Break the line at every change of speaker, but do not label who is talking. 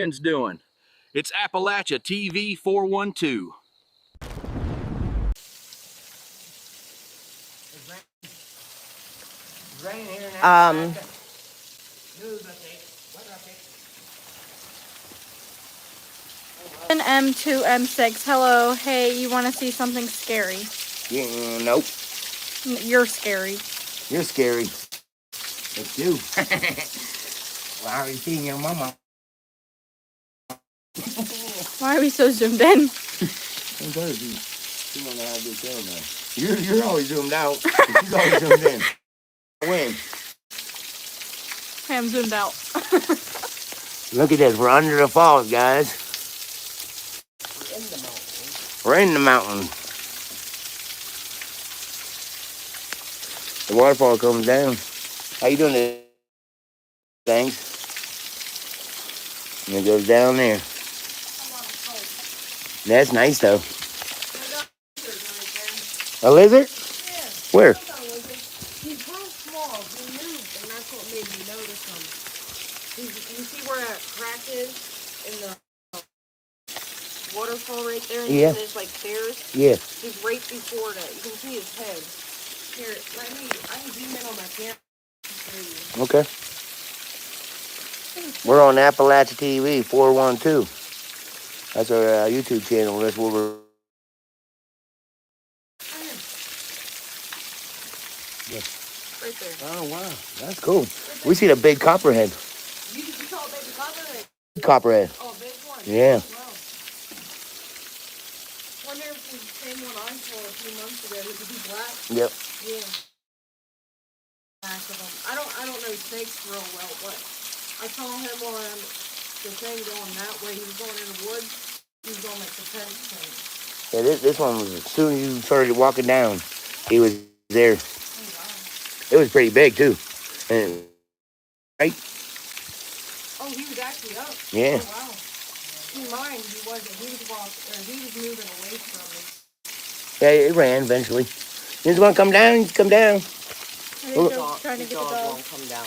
Ian's doing. It's Appalachia TV 412.
M2, M6. Hello. Hey, you want to see something scary?
Yeah, nope.
You're scary.
You're scary. It's you. Well, I already seen your mama.
Why are we so zoomed in?
You want to have this camera. You're always zoomed out. She's always zoomed in. Win.
Okay, I'm zoomed out.
Look at this. We're under the falls, guys. We're in the mountain. The waterfall comes down. How you doing today? Thanks. And it goes down there. That's nice, though. A lizard?
Yeah.
Where?
He's real small. He moved, and that's what made me notice him. You see where that crack is in the waterfall right there?
Yeah.
And there's like stairs.
Yeah.
He's right before that. You can see his head. Here, I can zoom in on my camera.
Okay. We're on Appalachia TV 412. That's our YouTube channel. That's where we're.
Right there.
Oh, wow. That's cool. We see the big copperhead.
You saw a baby copperhead?
Copperhead.
Oh, big one.
Yeah.
Wow. Wonder if it's the same one I saw a few months ago. Is he black?
Yep.
Yeah. Back of them. I don't know snakes real well, but I saw him on the thing going that way. He was going in the woods. He was on like the fence thing.
Yeah, this one was, as soon as you started walking down, he was there.
Oh, wow.
It was pretty big, too. And, right?
Oh, he was actually up.
Yeah.
Oh, wow. In mine, he wasn't. He was moving away from me.
Yeah, it ran eventually. You just want to come down? Just come down.
Trying to get the dog.
Won't come down.